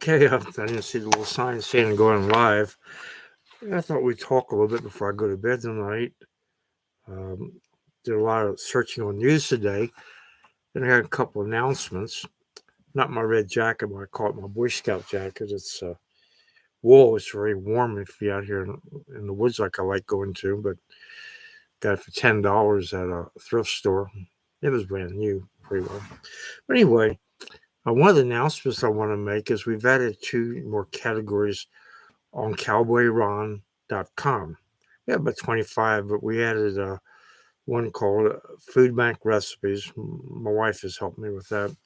Okay, I didn't see the little sign saying going live. I thought we'd talk a little bit before I go to bed tonight. Um, did a lot of searching on news today, and I had a couple announcements. Not my red jacket, but I call it my Boy Scout jacket. It's wool. It's very warm if you're out here in the woods like I like going to, but got it for $10 at a thrift store. It was brand new, pretty well. But anyway, one of the announcements I want to make is we've added two more categories on cowboyron.com. We have about 25, but we added one called Food Bank Recipes. My wife has helped me with that.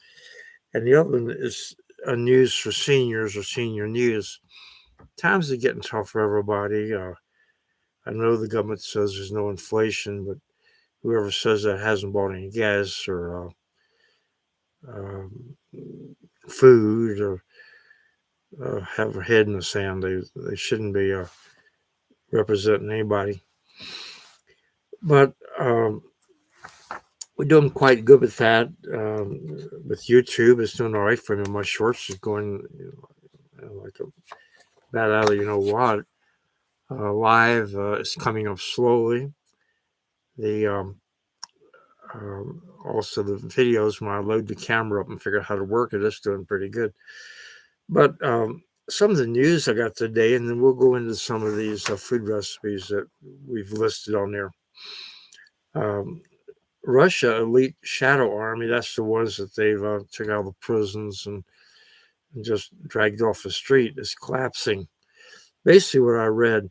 And the other one is a news for seniors or senior news. Times are getting tough for everybody. I know the government says there's no inflation, but whoever says that hasn't bought any gas or um, food or have their head in the sand. They shouldn't be representing anybody. But we're doing quite good with that. With YouTube, it's doing all right for me. My shorts is going like a bat out of you know what. Live is coming up slowly. The also the videos when I load the camera up and figure out how to work it, it's doing pretty good. But some of the news I got today, and then we'll go into some of these food recipes that we've listed on there. Um, Russia elite shadow army, that's the ones that they've took out of the prisons and just dragged off the street, is collapsing. Basically, what I read,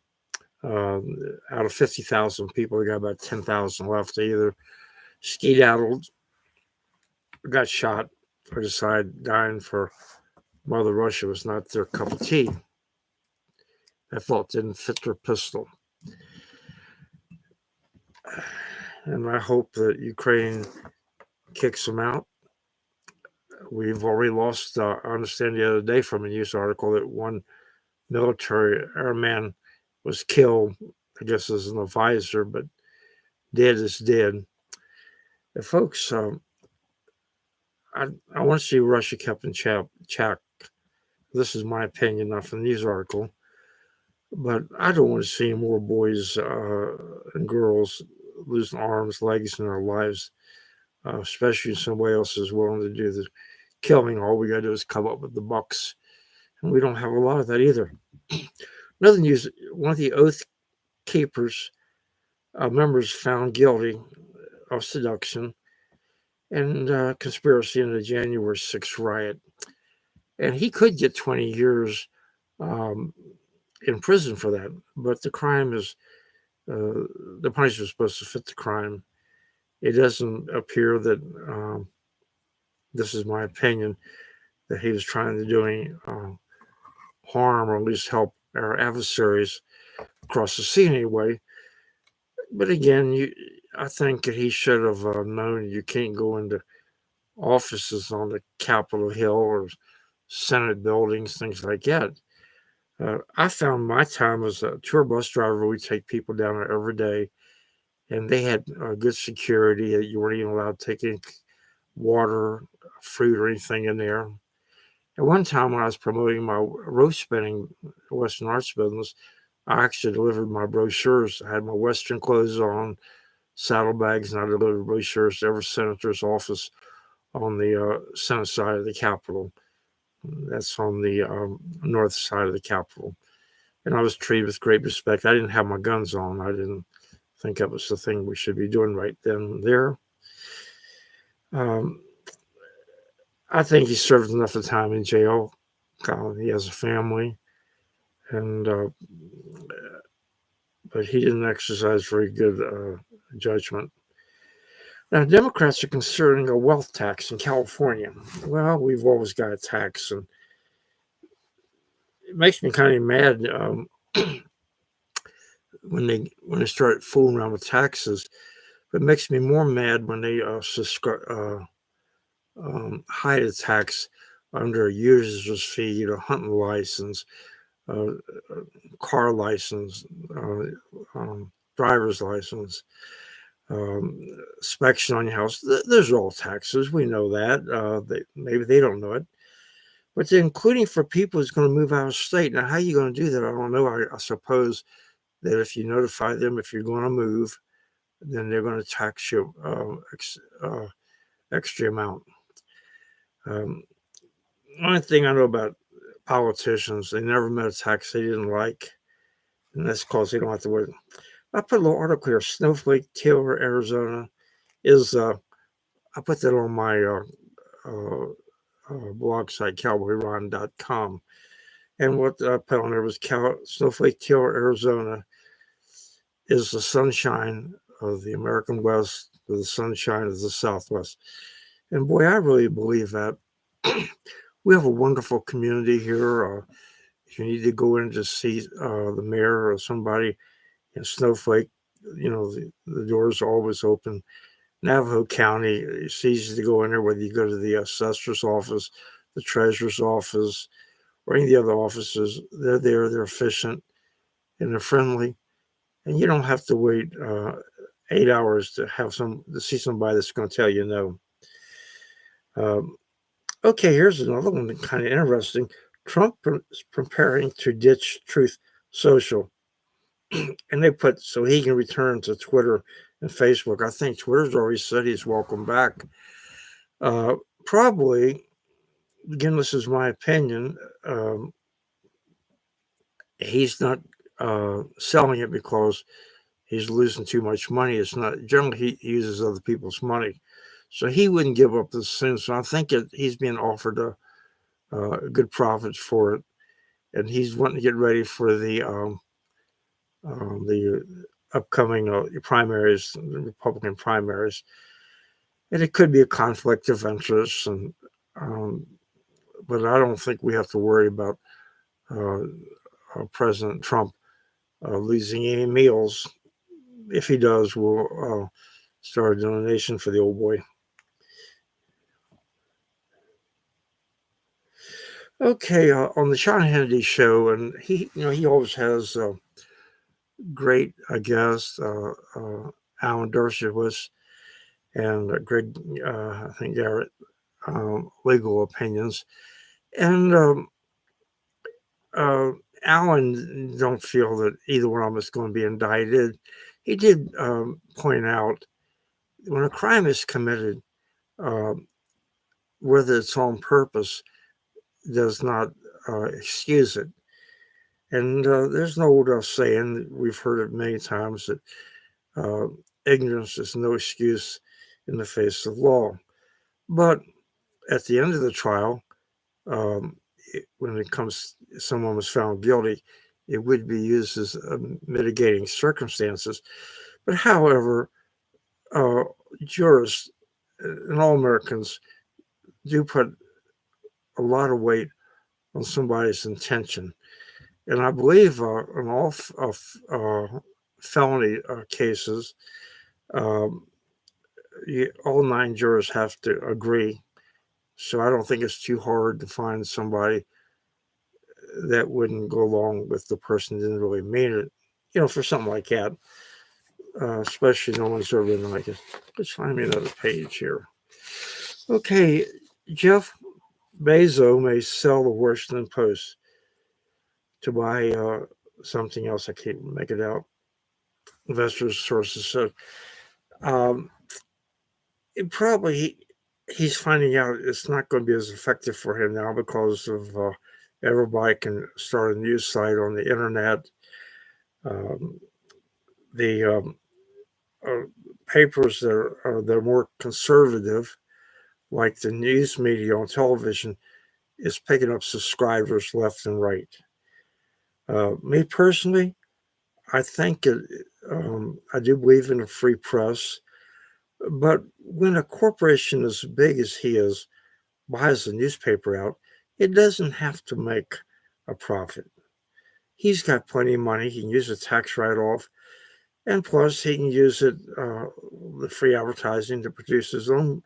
out of 50,000 people, they got about 10,000 left. They either skedaddled, got shot, or decided dying for Mother Russia was not their cup of tea. That thought didn't fit their pistol. And I hope that Ukraine kicks them out. We've already lost, I understand the other day from a news article that one military airman was killed, I guess as an advisor, but dead is dead. And folks, I want to see Russia kept in check. This is my opinion, not from the news article. But I don't want to see more boys and girls losing arms, legs, and their lives, especially if somebody else is willing to do the killing. All we got to do is come up with the bucks. And we don't have a lot of that either. Another news, one of the Oath Keepers members found guilty of seduction and conspiracy in the January 6th riot. And he could get 20 years in prison for that. But the crime is, the punishment is supposed to fit the crime. It doesn't appear that, this is my opinion, that he was trying to do any harm or at least help our adversaries across the sea anyway. But again, I think that he should have known you can't go into offices on the Capitol Hill or Senate buildings, things like that. I found my time as a tour bus driver, we take people down there every day, and they had good security. You weren't even allowed to take any water, fruit, or anything in there. At one time, when I was promoting my rope spinning Western Arts business, I actually delivered my brochures. I had my Western clothes on, saddlebags, and I delivered brochures to every senator's office on the Senate side of the Capitol. That's on the north side of the Capitol. And I was treated with great respect. I didn't have my guns on. I didn't think that was the thing we should be doing right then and there. I think he served enough of time in jail. He has a family, and but he didn't exercise very good judgment. Now, Democrats are considering a wealth tax in California. Well, we've always got a tax, and it makes me kind of mad when they start fooling around with taxes. But it makes me more mad when they hide a tax under a user's fee, hunting license, car license, driver's license, inspection on your house. Those are all taxes. We know that. Maybe they don't know it. but they're including for people who's going to move out of state. Now, how are you going to do that? I don't know. I suppose that if you notify them if you're going to move, then they're going to tax you extra amount. One thing I know about politicians, they never met a tax they didn't like, and that's because they don't have to worry. I put a little article here. Snowflake Killer, Arizona is. I put that on my blog site, cowboyron.com. And what I put on there was Snowflake Killer, Arizona is the sunshine of the American West, the sunshine of the Southwest. And boy, I really believe that. We have a wonderful community here. If you need to go in to see the mayor or somebody in Snowflake, the doors are always open. Navajo County, it's easy to go in there, whether you go to the assessor's office, the treasurer's office, or any of the other offices. They're there, they're efficient, and they're friendly. And you don't have to wait 8 hours to see somebody that's going to tell you no. Okay, here's another one that's kind of interesting. Trump is preparing to ditch Truth Social. And they put so he can return to Twitter and Facebook. I think Twitter's already said he's welcome back. Probably, again, this is my opinion, he's not selling it because he's losing too much money. It's not, generally he uses other people's money. So he wouldn't give up this soon. So I think he's being offered a good profits for it. And he's wanting to get ready for the upcoming primaries, the Republican primaries. And it could be a conflict of interest, but I don't think we have to worry about President Trump losing any meals. If he does, we'll start a donation for the old boy. Okay, on the Sean Hannity show, and he always has great guests. Alan Dershowitz and Greg, I think Garrett, legal opinions, and Alan don't feel that either one of them is going to be indicted. He did point out when a crime is committed, whether it's on purpose, does not excuse it. And there's an old saying, we've heard it many times, that ignorance is no excuse in the face of law. But at the end of the trial, when it comes, someone was found guilty, it would be used as mitigating circumstances. But however, jurists and all Americans do put a lot of weight on somebody's intention. And I believe in all felony cases, all 9 jurors have to agree. So I don't think it's too hard to find somebody that wouldn't go along with the person who didn't really mean it, for something like that. Especially no one's ever been like it. Let's find me another page here. Okay, Jeff Bezos may sell the Washington Post to buy something else. I can't make it out. Investors sources said he's finding out it's not going to be as effective for him now because of everybody can start a news site on the internet. The papers that are more conservative, like the news media on television, is picking up subscribers left and right. Me personally, I think I do believe in a free press, but when a corporation as big as he is buys a newspaper out, it doesn't have to make a profit. He's got plenty of money. He can use a tax write-off, and plus he can use it, the free advertising, to produce his own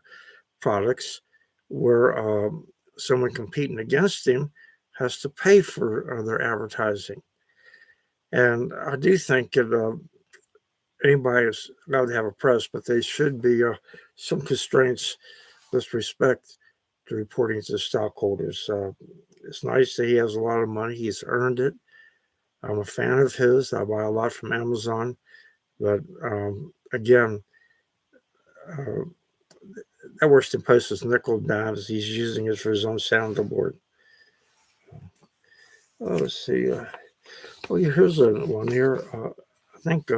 products, where someone competing against him has to pay for their advertising. And I do think that anybody is allowed to have a press, but there should be some constraints with respect to reporting to stockholders. It's nice that he has a lot of money. He's earned it. I'm a fan of his. I buy a lot from Amazon. But again, uh, that Washington Post is nickel and dimes. He's using it for his own soundboard. Let's see. Here's one here. I think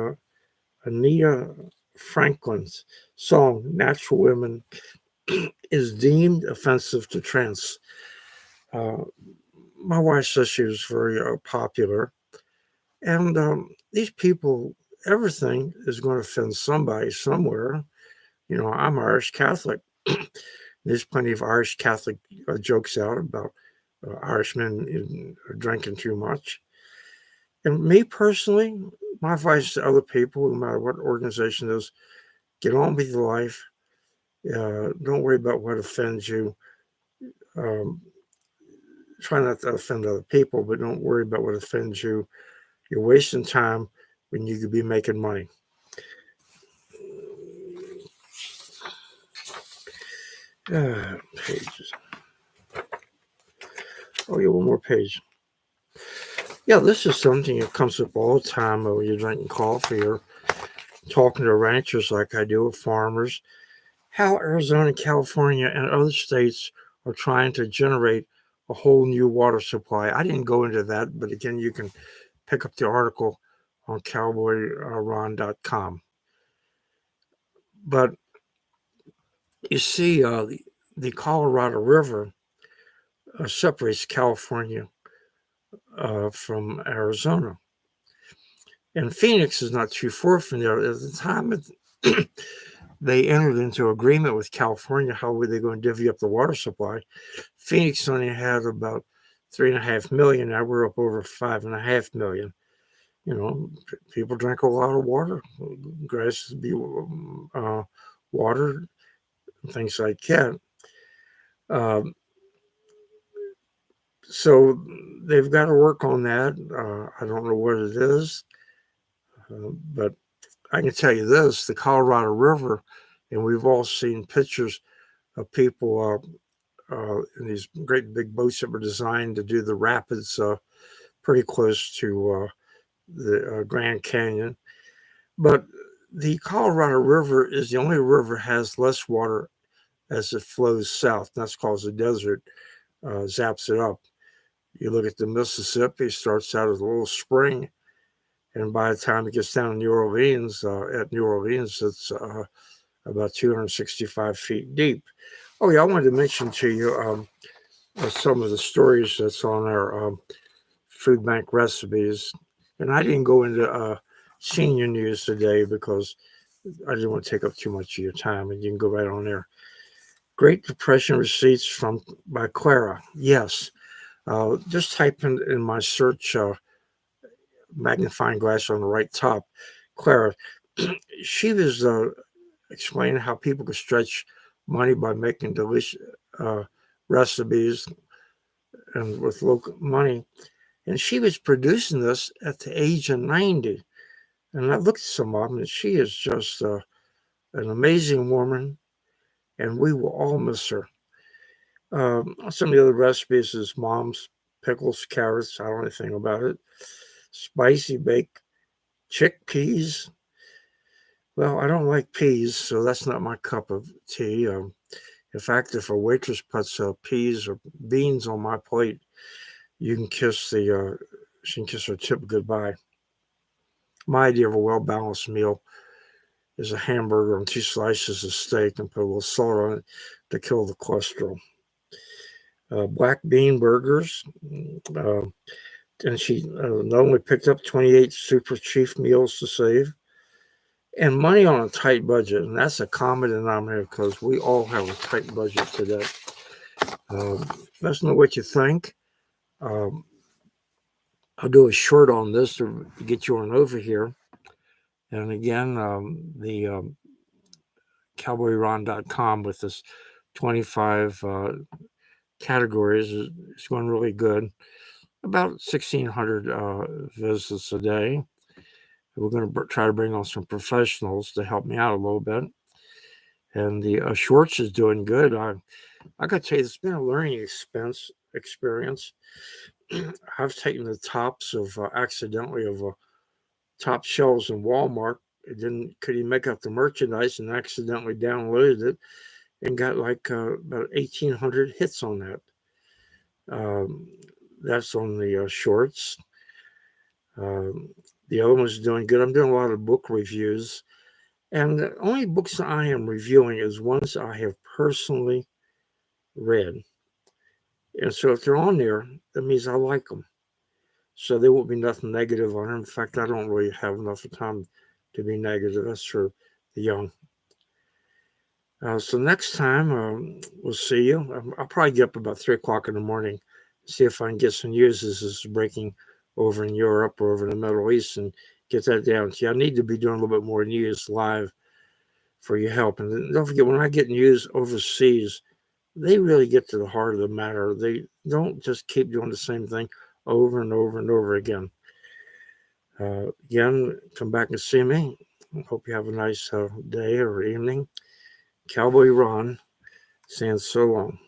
Anita Franklin's song "Natural Women" is deemed offensive to trans. My wife says she was very popular, and these people, everything is going to offend somebody somewhere. I'm Irish Catholic. There's plenty of Irish Catholic jokes out about Irishmen drinking too much. And me personally, my advice to other people, no matter what organization it is, get on with your life. Don't worry about what offends you. Try not to offend other people, but don't worry about what offends you. You're wasting time when you could be making money. Pages. Oh, yeah, one more page. Yeah, this is something that comes up all the time when you're drinking coffee or talking to ranchers like I do with farmers. How Arizona, California, and other states are trying to generate a whole new water supply. I didn't go into that, but again, you can pick up the article on cowboyron.com. But you see, the Colorado River separates California from Arizona. And Phoenix is not too far from there. At the time they entered into agreement with California, how were they going to divvy up the water supply? Phoenix only had about 3.5 million. Now we're up over 5.5 million. People drink a lot of water. Grass be watered, things like that. So they've got to work on that. I don't know what it is, but I can tell you this: the Colorado River, and we've all seen pictures of people in these great big boats that were designed to do the rapids pretty close to the Grand Canyon. But the Colorado River is the only river has less water as it flows south. That's called the desert, zaps it up. You look at the Mississippi, starts out as a little spring, and by the time it gets down to New Orleans, it's about 265 feet deep. Oh, yeah, I wanted to mention to you some of the stories that's on our food bank recipes. And I didn't go into senior news today because I didn't want to take up too much of your time, and you can go right on there. Great Depression receipts by Clara. Yes. Just type in my search magnifying glass on the right top, Clara. She was explaining how people could stretch money by making delicious recipes and with local money. And she was producing this at the age of 90. And I looked at some of them, and she is just an amazing woman, and we will all miss her. Some of the other recipes is mom's pickles, carrots. I don't know anything about it. Spicy baked chickpeas. Well, I don't like peas, so that's not my cup of tea. In fact, if a waitress puts peas or beans on my plate, you can she can kiss her tip goodbye. My idea of a well-balanced meal is a hamburger and 2 slices of steak and put a little salt on it to kill the cholesterol. Black bean burgers. And she not only picked up 28 super chief meals to save, and money on a tight budget. And that's a common denominator because we all have a tight budget today. Let us know what you think. I'll do a short on this to get you on over here. And again, the cowboyron.com with this 25 categories is going really good. About 1,600 visits a day. We're going to try to bring on some professionals to help me out a little bit. And the Schwartz is doing good. I got to tell you, it's been a learning experience. I've taken the tops of accidentally of top shelves in Walmart. It didn't could he make up the merchandise and accidentally downloaded it and got like about 1,800 hits on that. Um, that's on the shorts. Um, the other one's doing good. I'm doing a lot of book reviews, and the only books I am reviewing is ones I have personally read. And so if they're on there, that means I like them. So there won't be nothing negative on them. In fact, I don't really have enough time to be negative. That's for the young. So next time we'll see you. I'll probably get up about 3 o'clock in the morning, see if I can get some news as this is breaking over in Europe or over in the Middle East and get that down to you. I need to be doing a little bit more news live for your help. And don't forget, when I get news overseas, they really get to the heart of the matter. They don't just keep doing the same thing over and over and over again. Again, come back and see me. Hope you have a nice day or evening. Cowboy Ron saying so long.